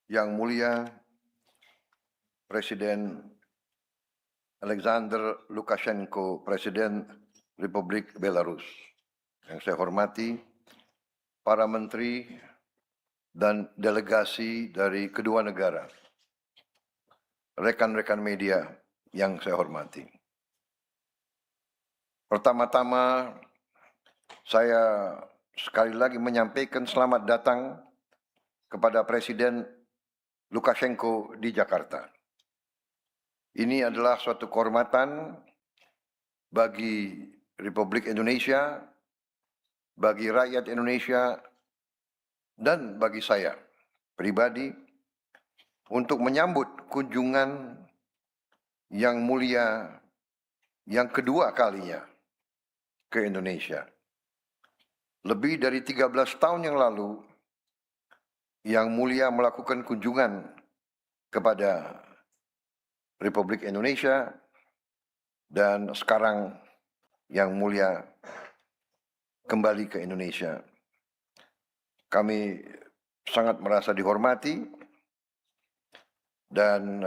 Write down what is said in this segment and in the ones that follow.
Yang Mulia Presiden Alexander Lukashenko, Presiden Republik Belarus. Yang saya hormati para menteri dan delegasi dari kedua negara, rekan-rekan media yang saya hormati. Pertama-tama, saya sekali lagi menyampaikan selamat datang kepada Presiden Lukashenko di Jakarta. Ini adalah suatu kehormatan bagi Republik Indonesia, bagi rakyat Indonesia, dan bagi saya pribadi untuk menyambut kunjungan yang mulia yang kedua kalinya ke Indonesia. Lebih dari 13 tahun yang lalu, Yang Mulia melakukan kunjungan kepada Republik Indonesia, dan sekarang Yang Mulia kembali ke Indonesia. Kami sangat merasa dihormati dan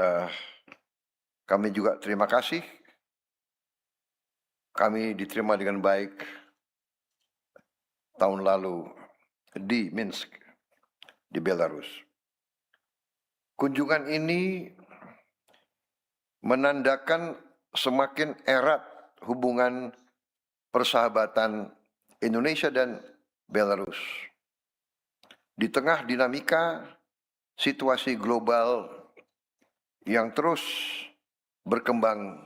kami juga terima kasih. Kami diterima dengan baik tahun lalu di Minsk, di Belarus. Kunjungan ini menandakan semakin erat hubungan persahabatan Indonesia dan Belarus. Di tengah dinamika situasi global yang terus berkembang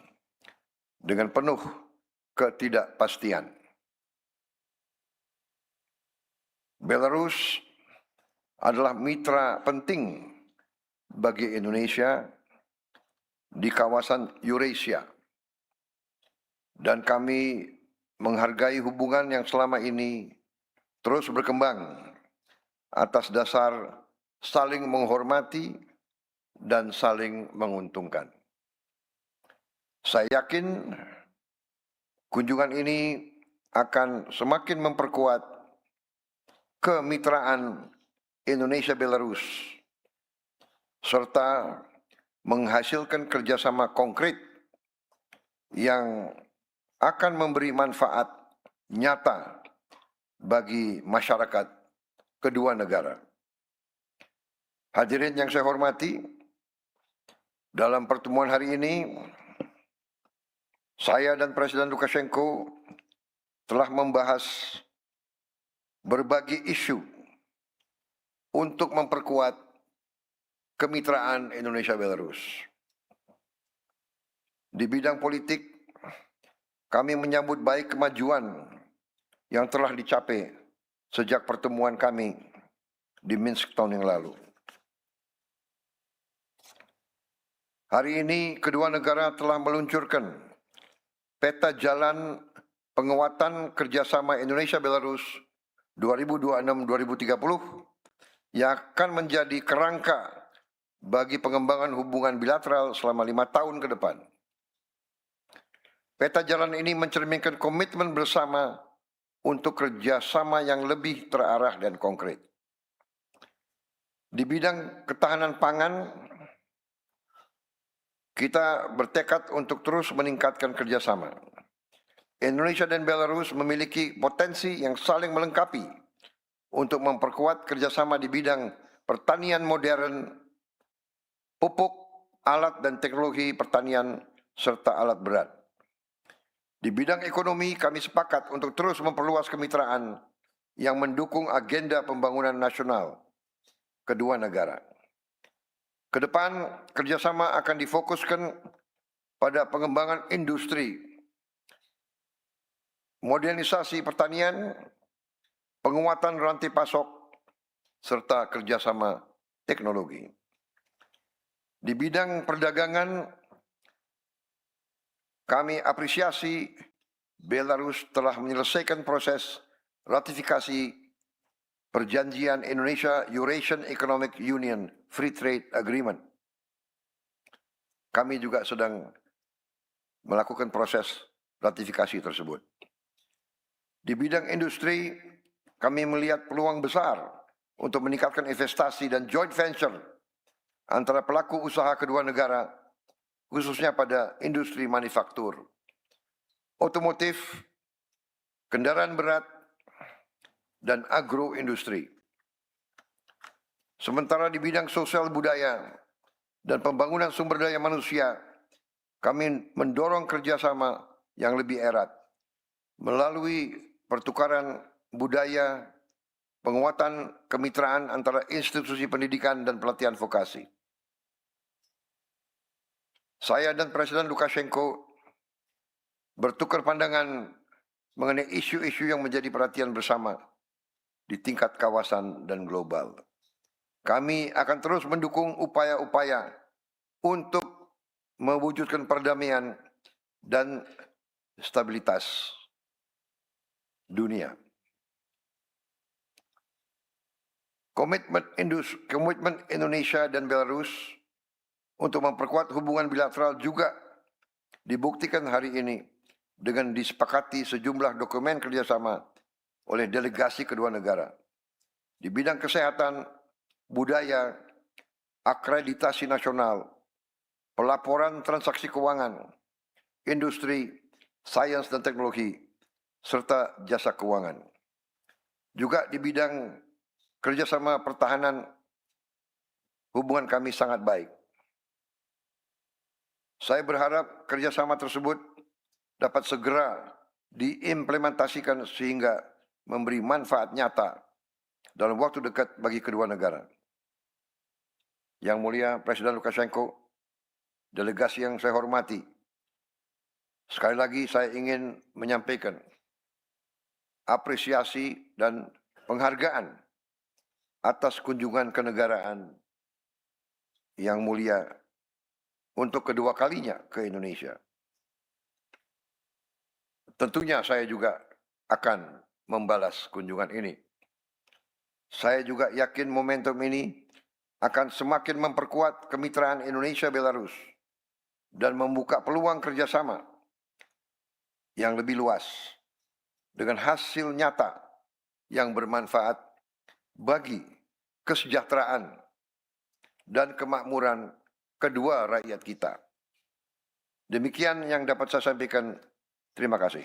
dengan penuh ketidakpastian. Belarus adalah mitra penting bagi Indonesia di kawasan Eurasia, dan kami menghargai hubungan yang selama ini terus berkembang atas dasar saling menghormati dan saling menguntungkan. Saya yakin kunjungan ini akan semakin memperkuat kemitraan Indonesia-Belarus serta menghasilkan kerjasama konkret yang akan memberi manfaat nyata bagi masyarakat kedua negara. Hadirin yang saya hormati, dalam pertemuan hari ini, saya dan Presiden Lukashenko telah membahas berbagai isu untuk memperkuat kemitraan Indonesia-Belarus. Di bidang politik, kami menyambut baik kemajuan yang telah dicapai sejak pertemuan kami di Minsk tahun yang lalu. Hari ini kedua negara telah meluncurkan peta jalan penguatan kerjasama Indonesia-Belarus 2026-2030 yang akan menjadi kerangka bagi pengembangan hubungan bilateral selama 5 tahun ke depan. Peta jalan ini mencerminkan komitmen bersama untuk kerjasama yang lebih terarah dan konkret. Di bidang ketahanan pangan, kita bertekad untuk terus meningkatkan kerjasama. Indonesia dan Belarus memiliki potensi yang saling melengkapi untuk memperkuat kerjasama di bidang pertanian modern, pupuk, alat dan teknologi pertanian, serta alat berat. Di bidang ekonomi, kami sepakat untuk terus memperluas kemitraan yang mendukung agenda pembangunan nasional kedua negara. Kedepan, kerjasama akan difokuskan pada pengembangan industri, modernisasi pertanian, penguatan rantai pasok, serta kerjasama teknologi. Di bidang perdagangan, kami apresiasi Belarus telah menyelesaikan proses ratifikasi Perjanjian Indonesia-Eurasian Economic Union Free Trade Agreement. Kami juga sedang melakukan proses ratifikasi tersebut. Di bidang industri, kami melihat peluang besar untuk meningkatkan investasi dan joint venture antara pelaku usaha kedua negara, khususnya pada industri manufaktur, otomotif, kendaraan berat, dan agroindustri. Sementara di bidang sosial budaya dan pembangunan sumber daya manusia, kami mendorong kerjasama yang lebih erat melalui pertukaran budaya, penguatan kemitraan antara institusi pendidikan dan pelatihan vokasi. Saya dan Presiden Lukashenko bertukar pandangan mengenai isu-isu yang menjadi perhatian bersama di tingkat kawasan dan global. Kami akan terus mendukung upaya-upaya untuk mewujudkan perdamaian dan stabilitas dunia. Komitmen Indonesia dan Belarus untuk memperkuat hubungan bilateral juga dibuktikan hari ini dengan disepakati sejumlah dokumen kerjasama oleh delegasi kedua negara di bidang kesehatan, budaya, akreditasi nasional, pelaporan transaksi keuangan, industri, sains dan teknologi, serta jasa keuangan. Juga di bidang kerjasama pertahanan, hubungan kami sangat baik. Saya berharap kerjasama tersebut dapat segera diimplementasikan sehingga memberi manfaat nyata dalam waktu dekat bagi kedua negara. Yang Mulia Presiden Lukashenko, delegasi yang saya hormati, sekali lagi saya ingin menyampaikan apresiasi dan penghargaan atas kunjungan kenegaraan yang mulia untuk kedua kalinya ke Indonesia. Tentunya saya juga akan membalas kunjungan ini. Saya juga yakin momentum ini akan semakin memperkuat kemitraan Indonesia-Belarus dan membuka peluang kerjasama yang lebih luas dengan hasil nyata yang bermanfaat bagi kesejahteraan dan kemakmuran kedua rakyat kita. Demikian yang dapat saya sampaikan. Terima kasih.